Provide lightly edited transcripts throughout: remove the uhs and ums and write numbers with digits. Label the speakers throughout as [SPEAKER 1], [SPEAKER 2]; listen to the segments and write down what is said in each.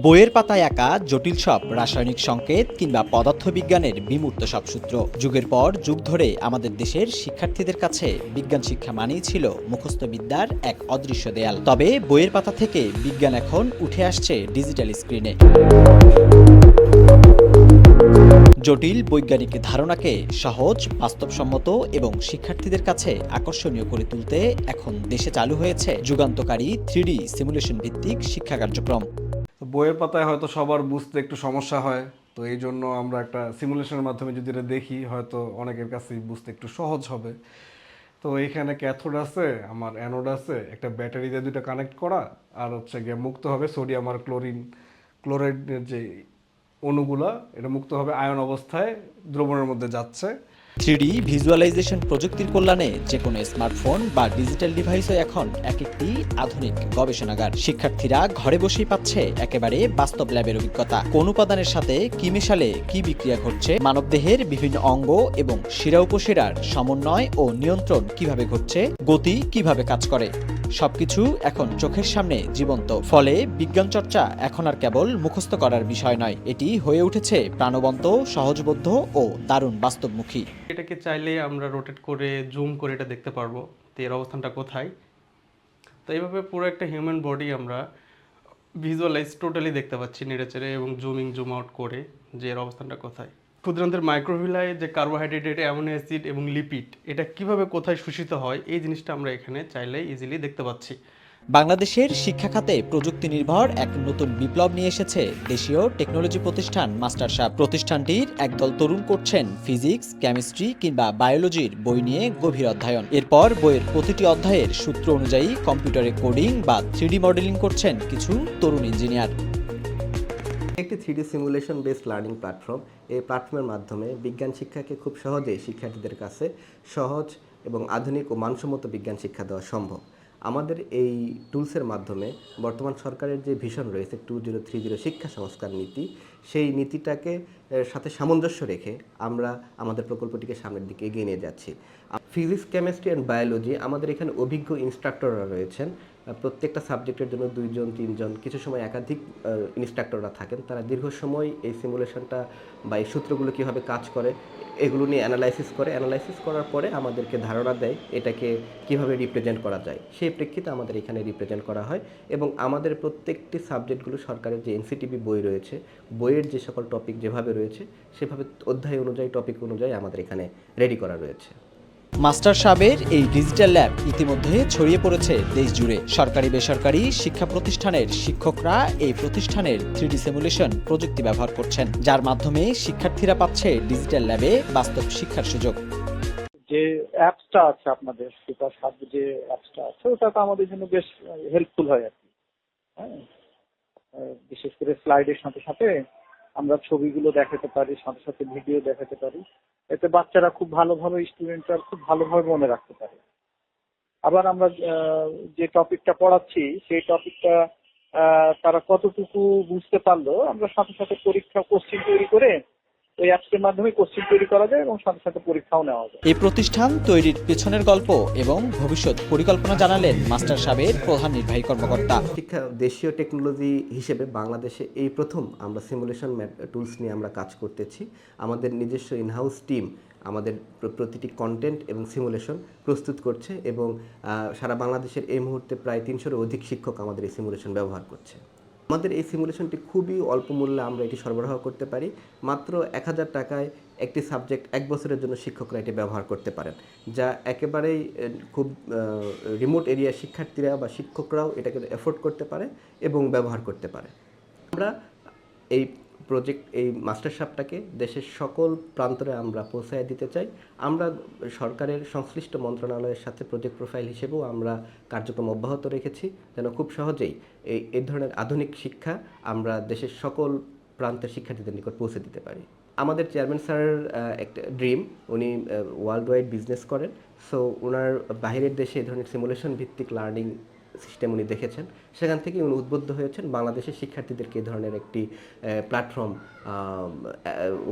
[SPEAKER 1] বইয়ের পাতায় আঁকা জটিল সব রাসায়নিক সংকেত কিংবা পদার্থবিজ্ঞানের বিমূর্ত সব সূত্র যুগের পর যুগ ধরে আমাদের দেশের শিক্ষার্থীদের কাছে বিজ্ঞান শিক্ষা মানেই ছিল মুখস্থ বিদ্যার এক অদৃশ্য দেয়াল। তবে বইয়ের পাতা থেকে বিজ্ঞান এখন উঠে আসছে ডিজিটাল স্ক্রিনে। জটিল বৈজ্ঞানিক ধারণাকে সহজ, বাস্তবসম্মত এবং শিক্ষার্থীদের কাছে আকর্ষণীয় করে তুলতে এখন দেশে চালু হয়েছে যুগান্তকারী 3D সিমুলেশন ভিত্তিক শিক্ষা কার্যক্রম।
[SPEAKER 2] বইয়ের পাতায় হয়তো সবার বুঝতে একটু সমস্যা হয়, তো এই জন্য আমরা একটা সিমুলেশনের মাধ্যমে যদি এটা দেখি হয়তো অনেকের কাছেই বুঝতে একটু সহজ হবে। তো এখানে ক্যাথোড আছে, আমার অ্যানোড আছে, একটা ব্যাটারি দিয়ে দুটো কানেক্ট করা, আর হচ্ছে গিয়ে মুক্ত হবে সোডিয়াম আর ক্লোরাইডের যে অণুগুলা, এটা মুক্ত হবে আয়ন অবস্থায় দ্রবণের মধ্যে যাচ্ছে।
[SPEAKER 1] 3D ভিজুয়ালাইজেশন প্রযুক্তির কল্যাণে যে কোনো স্মার্টফোন বা ডিজিটাল ডিভাইসও এখন এক একটি আধুনিক গবেষণাগার। শিক্ষার্থীরা ঘরে বসেই পাচ্ছে একেবারে বাস্তব ল্যাবের অভিজ্ঞতা। কোন উপাদানের সাথে কি মেশালে কি বিক্রিয়া ঘটছে, মানবদেহের বিভিন্ন অঙ্গ এবং শিরা উপশিরার সমন্বয় ও নিয়ন্ত্রণ কিভাবে ঘটছে, গতি কিভাবে কাজ করে, সবকিছু এখন চোখের সামনে জীবন্ত। ফলে বিজ্ঞান চর্চা এখন আর কেবল মুখস্থ করার বিষয় নয়, এটি হয়ে উঠেছে প্রাণবন্ত, সহজবোধ্য ও দারুণ বাস্তবমুখী।
[SPEAKER 3] এটাকে চাইলে আমরা রোটেট করে জুম করে এটা দেখতে পারবো তো এর অবস্থানটা কোথায়। তো এইভাবে পুরো একটা হিউম্যান বডি আমরা ভিজুয়ালাইজ টোটালি দেখতে পাচ্ছি নেড়েচেড়ে এবং জুম আউট করে যে এর অবস্থানটা কোথায়। ক্ষুদ্রান্তের মাইক্রোভিলায় যে কার্বোহাইড্রেট, অ্যামিনো অ্যাসিড এবং লিপিড এটা কিভাবে কোথায় শোষিত হয়, এই জিনিসটা আমরা এখানে চাইলে ইজিলি দেখতে পাচ্ছি।
[SPEAKER 1] বাংলাদেশের শিক্ষা খাতে প্রযুক্তি নির্ভর এক নতুন বিপ্লব নিয়ে এসেছে দেশীয় টেকনোলজি প্রতিষ্ঠান মাস্টারশাপ। প্রতিষ্ঠানটির একদল তরুণ করছেন ফিজিক্স, কেমিস্ট্রি কিংবা বায়োলজির বই নিয়ে গভীর অধ্যয়ন। এরপর বইয়ের প্রতিটি অধ্যায়ের সূত্র অনুযায়ী কম্পিউটারে কোডিং বা 3D মডেলিং করছেন কিছু তরুণ ইঞ্জিনিয়ার।
[SPEAKER 4] একটি 3D simulation based learning platform. এই প্ল্যাটফর্মের মাধ্যমে বিজ্ঞান শিক্ষাকে খুব সহজেই শিক্ষার্থীদের কাছে সহজ এবং আধুনিক ও মানসম্মত বিজ্ঞান শিক্ষা দেওয়া সম্ভব। আমাদের এই টুলসের মাধ্যমে বর্তমান সরকারের যে ভিশন রয়েছে 2030 শিক্ষা সংস্কার নীতি, সেই নীতিটাকে সাথে সামঞ্জস্য রেখে আমরা আমাদের প্রকল্পটিকে সামনের দিকে এগিয়ে নিয়ে যাচ্ছি। ফিজিক্স, কেমিস্ট্রি অ্যান্ড বায়োলজি আমাদের এখানে অভিজ্ঞ ইনস্ট্রাক্টররা রয়েছেন। প্রত্যেকটা সাবজেক্টের জন্য 2 জন 3 জন, কিছু সময় একাধিক ইনস্ট্রাক্টররা থাকেন। তারা দীর্ঘ সময় এই সিমুলেশনটা বা এই সূত্রগুলো কীভাবে কাজ করে এগুলো নিয়ে অ্যানালাইসিস করার পরে আমাদেরকে ধারণা দেয় এটাকে কিভাবে রিপ্রেজেন্ট করা যায়। সেই প্রেক্ষিতে আমাদের এখানে রিপ্রেজেন্ট করা হয় এবং আমাদের প্রত্যেকটি সাবজেক্টগুলো সরকারের যে এনসিটিবি বই রয়েছে, বইয়ের যে সকল টপিক যেভাবে রয়েছে সেভাবে অধ্যায় অনুযায়ী, টপিক অনুযায়ী আমাদের এখানে রেডি করা রয়েছে।
[SPEAKER 1] মাস্টারশাপের এই ডিজিটাল ল্যাব ইতিমধ্যে ছড়িয়ে পড়েছে দেশ জুড়ে। সরকারি বেসরকারি শিক্ষা প্রতিষ্ঠানের শিক্ষকরা এই প্রতিষ্ঠানের 3D সিমুলেশন প্রযুক্তি ব্যবহার করছেন, যার মাধ্যমে শিক্ষার্থীরা পাচ্ছে ডিজিটাল ল্যাবে বাস্তব শিক্ষার সুযোগ।
[SPEAKER 5] যে অ্যাপসটা আছে আপনাদের, সুপার সাব যে অ্যাপসটা আছে, ওটা তো আমাদের জন্য বেশ হেল্পফুল হয় আর কি। হ্যাঁ, বিশেষ করে স্লাইডের সাথে সাথে আমরা ছবিগুলো দেখাতে পারি, সাথে সাথে ভিডিও দেখাতে পারি। এতে বাচ্চারা খুব ভালোভাবে, স্টুডেন্টরা খুব ভালোভাবে মনে রাখতে পারে। আবার আমরা যে টপিকটা পড়াচ্ছি সেই টপিকটা তারা কতটুকু বুঝতে পারলো, আমরা সাথে সাথে পরীক্ষা কোশ্চিন তৈরি করে ওই অ্যাপসের মাধ্যমে কোশ্চিন তৈরি করা যায় এবং সাথে সাথে পরীক্ষাও নেওয়া যায়।
[SPEAKER 1] এই প্রতিষ্ঠান তৈরির পেছনের গল্প এবং ভবিষ্যৎ পরিকল্পনা জানালেন মাস্টারশাপের প্রধান নির্বাহী কর্মকর্তা।
[SPEAKER 4] শিক্ষা দেশীয় টেকনোলজি হিসেবে বাংলাদেশে এই প্রথম আমরা সিমুলেশন টুলস নিয়ে আমরা কাজ করতেছি। আমাদের নিজস্ব ইনহাউস টিম আমাদের প্রতিটি কন্টেন্ট এবং সিমুলেশন প্রস্তুত করছে এবং সারা বাংলাদেশের এই মুহূর্তে প্রায় 300-এর অধিক শিক্ষক আমাদের এই সিমুলেশন ব্যবহার করছে। আমাদের এই সিমুলেশনটি খুবই অল্প মূল্যে আমরা এটি সরবরাহ করতে পারি। মাত্র 1000 টাকায় একটি সাবজেক্ট 1 বছরের জন্য শিক্ষকরা এটি ব্যবহার করতে পারেন, যা একেবারেই খুব রিমোট এরিয়ার শিক্ষার্থীরা বা শিক্ষকরাও এটাকে এফোর্ড করতে পারে এবং ব্যবহার করতে পারে। আমরা এই মাস্টারশাপটাকে দেশের সকল প্রান্তরে আমরা পৌঁছায় দিতে চাই। আমরা সরকারের সংশ্লিষ্ট মন্ত্রণালয়ের সাথে প্রজেক্ট প্রোফাইল হিসেবেও আমরা কার্যক্রম অব্যাহত রেখেছি, যেন খুব সহজেই এই ধরনের আধুনিক শিক্ষা আমরা দেশের সকল প্রান্তের শিক্ষার্থীদের নিকট পৌঁছে দিতে পারি। আমাদের চেয়ারম্যান স্যারের একটা ড্রিম, উনি ওয়ার্ল্ড ওয়াইড বিজনেস করেন। সো ওনার বাইরের দেশে এই ধরনের সিমুলেশন ভিত্তিক লার্নিং সিস্টেম উনি দেখেছেন, সেখান থেকে উনি উদ্বুদ্ধ হয়েছেন বাংলাদেশের শিক্ষার্থীদেরকে এই ধরনের একটি প্ল্যাটফর্ম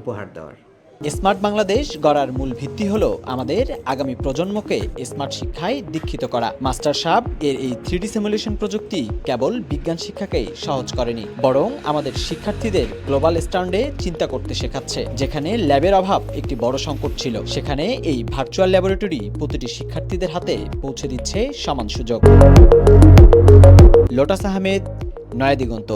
[SPEAKER 4] উপহার দেওয়ার।
[SPEAKER 1] স্মার্ট বাংলাদেশ গড়ার মূল ভিত্তি হলো আমাদের আগামী প্রজন্মকে স্মার্ট শিক্ষায় দীক্ষিত করা। মাস্টার সাব এর এই 3D সিমুলেশন প্রযুক্তি কেবল বিজ্ঞান শিক্ষাকেই সহজ করেনি, বরং আমাদের শিক্ষার্থীদের গ্লোবাল স্ট্যান্ডে চিন্তা করতে শেখাচ্ছে। যেখানে ল্যাবের অভাব একটি বড় সংকট ছিল, সেখানে এই ভার্চুয়াল ল্যাবরেটরি প্রতিটি শিক্ষার্থীদের হাতে পৌঁছে দিচ্ছে সমান সুযোগ। লোটাস আহমেদ, নয়াদিগন্ত।